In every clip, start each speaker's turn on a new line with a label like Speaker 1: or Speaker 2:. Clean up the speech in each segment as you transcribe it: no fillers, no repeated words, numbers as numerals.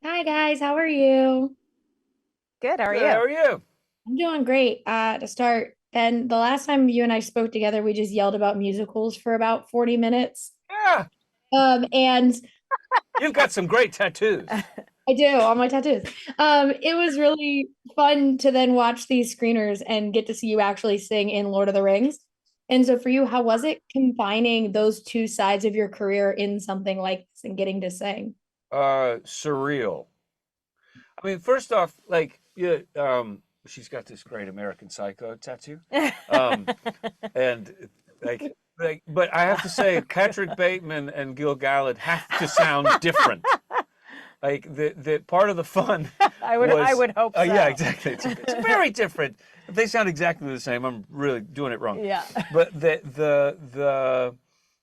Speaker 1: Hi guys, how are you?
Speaker 2: Good, how are
Speaker 3: Good, how
Speaker 2: you?
Speaker 3: are you?
Speaker 1: I'm doing great. To start, Ben, the last time you and I spoke together, we just yelled about musicals for about 40 minutes.
Speaker 3: Yeah,
Speaker 1: And
Speaker 3: you've got some great tattoos.
Speaker 1: I do all my tattoos. It was really fun to then watch these screeners and get to see you actually sing in Lord of the Rings. And so for you, how was it combining those two sides of your career in something like this and getting to sing?
Speaker 3: Surreal. I mean, first off, like, yeah, she's got this great American Psycho tattoo. Um, and but I have to say, Patrick Bateman and Gil-galad have to sound different. Like the part of the fun
Speaker 2: I
Speaker 3: was,
Speaker 2: would hope
Speaker 3: yeah,
Speaker 2: so.
Speaker 3: exactly. It's very different. If they sound exactly the same, I'm really doing it wrong.
Speaker 2: Yeah.
Speaker 3: But the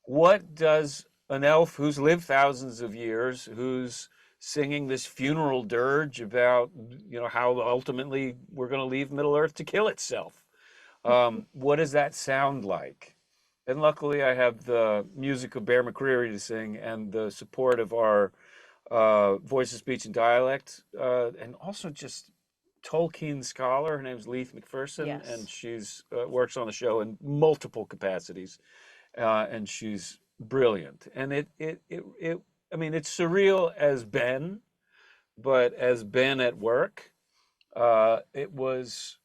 Speaker 3: what does an elf who's lived thousands of years, who's singing this funeral dirge about, how ultimately we're going to leave Middle Earth to kill itself? What does that sound like? And luckily, I have the music of Bear McCreary to sing and the support of our voice of speech and dialect, and also just Tolkien scholar. Her name's Leith McPherson, and
Speaker 2: Yes.
Speaker 3: she's works on the show in multiple capacities, and she's brilliant. And I mean, it's surreal as Ben, but as Ben at work, it was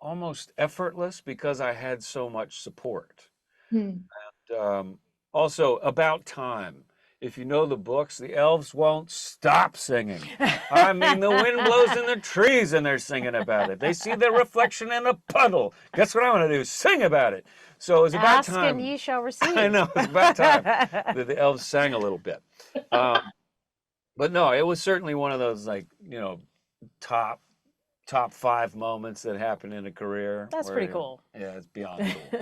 Speaker 3: almost effortless because I had so much support.
Speaker 1: Hmm.
Speaker 3: Um, Also, about time. If you know the books, the elves won't stop singing. I mean, the wind blows in the trees and they're singing about it. They see their reflection in a puddle. Guess what I want to do? Sing about it. So it was about
Speaker 2: Ask and
Speaker 3: time.
Speaker 2: ye shall
Speaker 3: I
Speaker 2: receive.
Speaker 3: know, it's about time that the elves sang a little bit. Um, but no, it was certainly one of those, like, top top five moments that happen in a career
Speaker 2: That's pretty
Speaker 3: where,
Speaker 2: cool.
Speaker 3: yeah, it's beyond cool.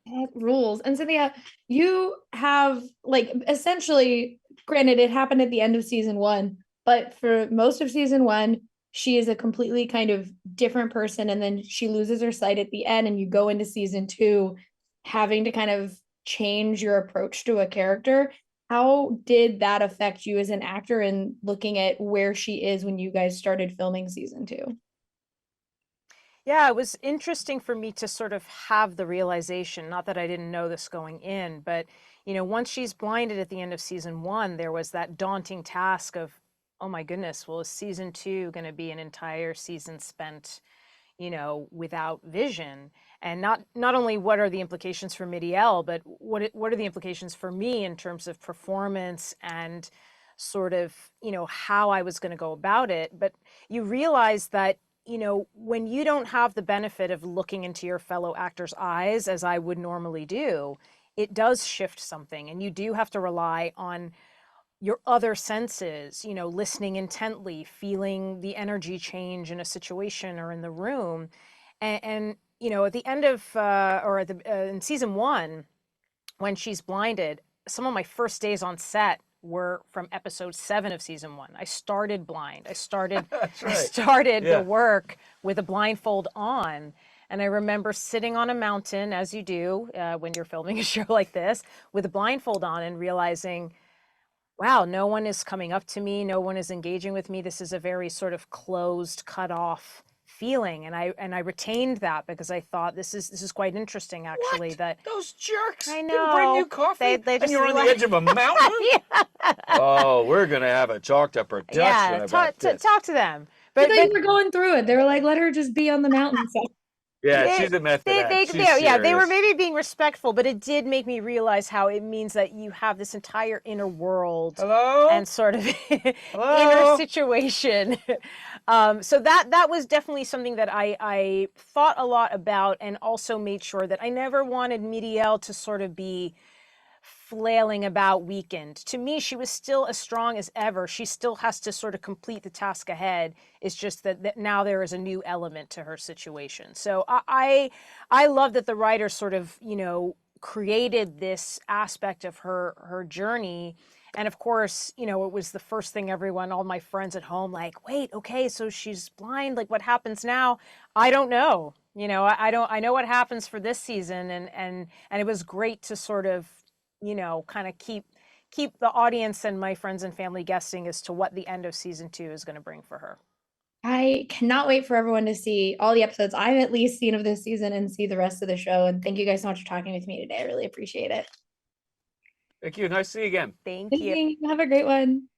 Speaker 1: That rules. And Cynthia, you have like essentially, granted, it happened at the end of season one, but for most of season one, she is a completely kind of different person. And then she loses her sight at the end, and you go into season two having to kind of change your approach to a character. How did that affect you as an actor in looking at where she is when you guys started filming season two?
Speaker 2: Yeah, it was interesting for me to sort of have the realization, not that I didn't know this going in, but once she's blinded at the end of season one, there was that daunting task of, oh my goodness, well, is season two going to be an entire season spent, without vision? And not only what are the implications for Midiel, but what are the implications for me in terms of performance and sort of, how I was going to go about it. But you realize that when you don't have the benefit of looking into your fellow actor's eyes, as I would normally do, it does shift something. And you do have to rely on your other senses, listening intently, feeling the energy change in a situation or in the room. And at the end of, or at in season one, when she's blinded, some of my first days on set were from episode 7 of season one. I started blind.
Speaker 3: That's
Speaker 2: I
Speaker 3: right.
Speaker 2: started the
Speaker 3: Yeah.
Speaker 2: work with a blindfold on. And I remember sitting on a mountain, as you do when you're filming a show like this, with a blindfold on and realizing, wow, no one is coming up to me, no one is engaging with me. This is a very sort of closed, cut off feeling. And I retained that because I thought this is quite interesting actually
Speaker 3: What?
Speaker 2: that
Speaker 3: Those jerks
Speaker 2: I
Speaker 3: didn't bring you
Speaker 2: know. They
Speaker 3: coffee
Speaker 2: they
Speaker 3: and
Speaker 2: just
Speaker 3: you're on the
Speaker 2: like
Speaker 3: edge of a mountain?
Speaker 2: yeah.
Speaker 3: Oh, we're gonna have a chalked up production
Speaker 2: Yeah,
Speaker 3: about this.
Speaker 2: talk to them.
Speaker 1: I
Speaker 2: But
Speaker 1: thought you were going through it. They were like, let her just be on the mountainside.
Speaker 3: Yeah,
Speaker 2: they,
Speaker 3: she's a method act. She's
Speaker 2: yeah, they were
Speaker 3: serious.
Speaker 2: maybe being respectful, but it did make me realize how it means that you have this entire inner world
Speaker 3: Hello?
Speaker 2: and sort of inner
Speaker 3: Hello?
Speaker 2: situation. So that was definitely something that I thought a lot about, and also made sure that I never wanted Miriel to sort of be flailing about weakened. To me, she was still as strong as ever. She still has to sort of complete the task ahead. It's just that now there is a new element to her situation. So I love that the writer sort of, created this aspect of her journey. And of course, it was the first thing everyone, all my friends at home, like, wait, okay, so she's blind. Like, what happens now? I don't know. I don't. I know what happens for this season, and it was great to sort of kind of keep the audience and my friends and family guessing as to what the end of season 2 is going to bring for her.
Speaker 1: I cannot wait for everyone to see all the episodes I've at least seen of this season and see the rest of the show. And thank you guys so much for talking with me today. I really appreciate it.
Speaker 3: Thank you. Nice to see you again.
Speaker 2: Thank
Speaker 1: Thank
Speaker 2: you.
Speaker 1: you. Have a great one.